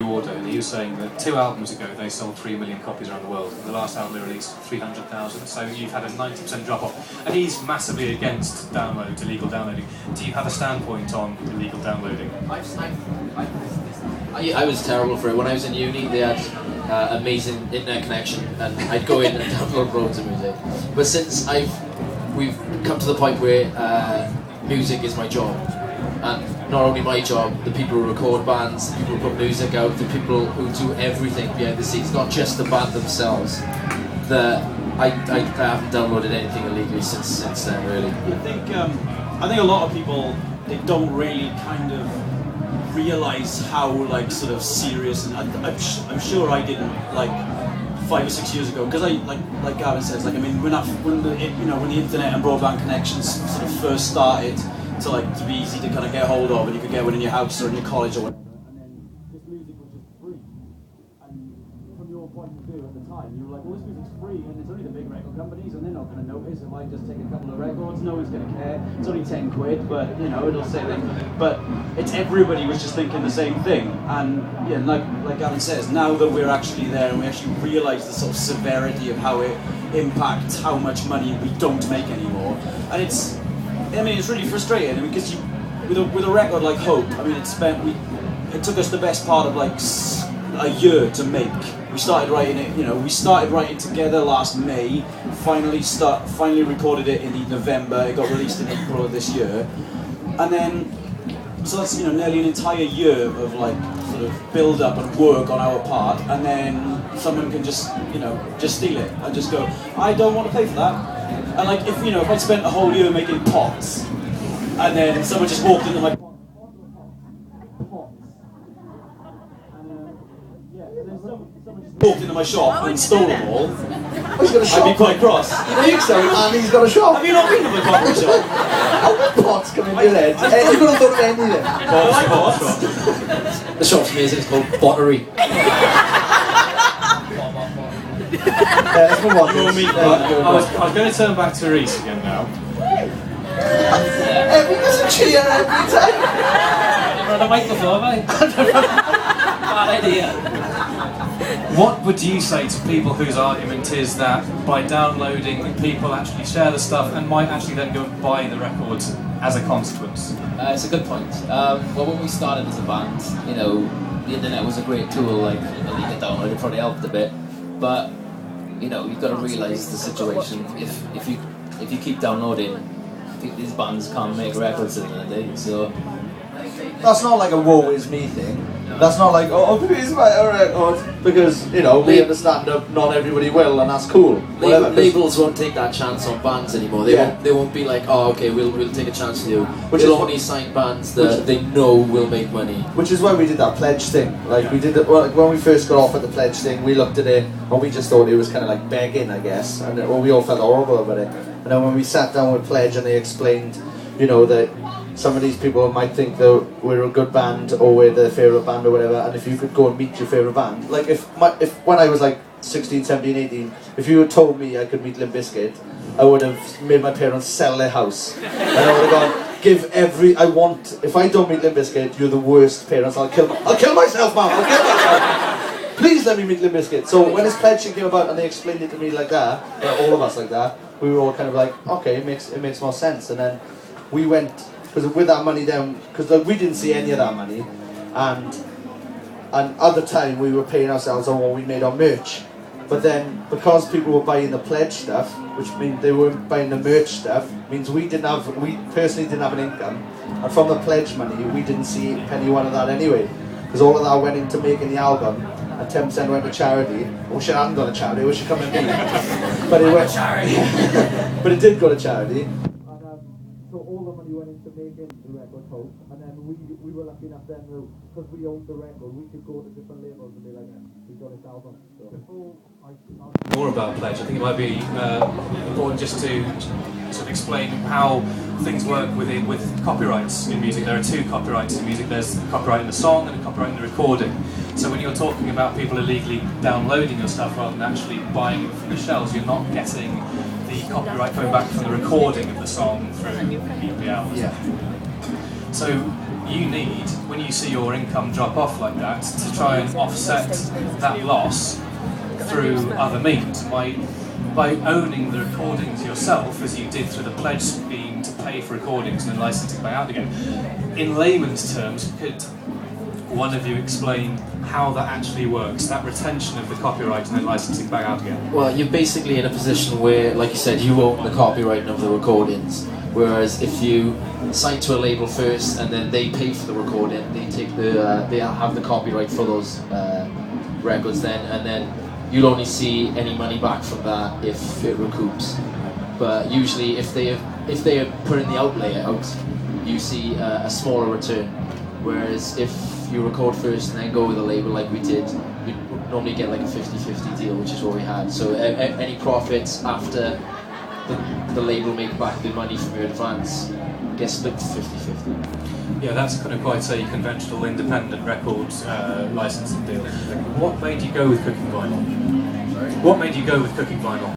pre-order, and he was saying that 2 albums ago they sold 3 million copies around the world, and the last album they released 300,000, so you've had a 90% drop-off. And he's massively against download, illegal downloading. Do you have a standpoint on illegal downloading? I was terrible for it. When I was in uni, they had amazing internet connection, and I'd go in and download loads of music. But since we've come to the point where music is my job, and not only my job, the people who record bands, the people who put music out, the people who do everything behind the scenes, not just the band themselves, that I haven't downloaded anything illegally since then, really. I think a lot of people, they don't really kind of realise how like sort of serious, and I'm sure I didn't like 5 or 6 years ago, because I like Gavin says, like, I mean, when the internet and broadband connections sort of first started to be easy to kind of get hold of, and you could get one in your house or in your college or whatever, and then this music was just free, and from your point of view at the time, you were like, well, this music's free, and it's only the big record companies, and they're not going to notice if I just take a couple of records, no one's going to care, it's only 10 quid, but you know, it'll say that. But it's everybody was just thinking the same thing, and yeah, like Gavin says, now that we're actually there and we actually realise the sort of severity of how it impacts how much money we don't make anymore, and it's really frustrating. I mean, because with a record like Hope, I mean, it took us the best part of like a year to make. We started writing it, we started writing together last May, finally recorded it in November, it got released in April of this year, and then, so that's, nearly an entire year of like, sort of build up and work on our part, and then someone can just steal it, and just go, I don't want to pay for that. And like, if I'd spent a whole year making pots, and then someone just walked into my pots, walked into my shop and stole them all, I'd be quite cross. And he's got a shop. Have you not been to my pottery shop? How many pots come in your head? You could have thought of anything. Pots. The shop's amazing, it's called Pottery. Let's move on. I was going to turn back to Reese again now. There's a cheer every time. Never had a mic before, mate. Bad idea. What would you say to people whose argument is that by downloading, people actually share the stuff and might actually then go and buy the records as a consequence? It's a good point. Well, when we started as a band, the internet was a great tool, like, illegal download, it probably helped a bit, but, you've got to realise the situation. If you keep downloading, these bands can't make records at the end of the day, so... That's not like a woe is me thing. That's not like, oh, please buy a record, because, we understand that not everybody will, and that's cool. Labels won't take that chance on bands anymore. They won't be like, oh, okay, we'll take a chance on you. They'll only sign bands that they know will make money. Which is why we did that pledge thing. Like, we did it, when we first got off at the pledge thing, we looked at it, and we just thought it was kind of like begging, I guess, and we all felt horrible about it. And then when we sat down with Pledge and they explained, that some of these people might think that we're a good band or we're their favourite band or whatever, and if you could go and meet your favourite band, like if when I was like 16, 17, 18, if you had told me I could meet Limp Bizkit, I would have made my parents sell their house, and I would have gone, if I don't meet Limp Bizkit, you're the worst parents, I'll kill myself, Mum, I'll kill myself. Please let me meet Limp Bizkit. So when this pledge thing came about and they explained it to me like that, all of us like that, we were all kind of like, okay, it makes more sense. And then we went, because with that money down, because we didn't see any of that money, and at the time we were paying ourselves on what we made on merch. But then, because people were buying the pledge stuff, which means they weren't buying the merch stuff, means we personally didn't have an income, and from the pledge money we didn't see a penny one of that anyway, because all of that went into making the album, and 10% went to charity. I wish it hadn't gone to charity, I wish it come in me. But it went charity. But it did go to charity. So all the money went into making the record Hope, and then we were lucky enough then, because we owned the record, we could go to different labels and be like, we got this album. More about Pledge, I think it might be important just to sort of explain how things work with copyrights in music. There are two copyrights in music. There's a copyright in the song and a copyright in the recording. So when you're talking about people illegally downloading your stuff rather than actually buying it from the shelves, you're not getting the copyright going back from the recording of the song through the album. Yeah. So you need, when you see your income drop off like that, to try and offset that loss through other means. By owning the recordings yourself, as you did through the pledge scheme to pay for recordings and then licensing back out again. In layman's terms, could one of you explain how that actually works, that retention of the copyright and then licensing back out again? Well, you're basically in a position where, like you said, you own the copyright of the recordings. Whereas if you sign to a label first and then they pay for the recording, they take they have the copyright for those records then, and then you'll only see any money back from that if it recoups. But usually, if they are putting the outlay out, you see a smaller return. Whereas if you record first and then go with a label like we did, you normally get like a 50-50 deal, which is what we had. So any profits after the label make back the money from your advance gets split 50-50. Yeah, that's kind of quite a conventional independent record licensing deal. What made you go with cooking vinyl? What made you go with cooking vinyl?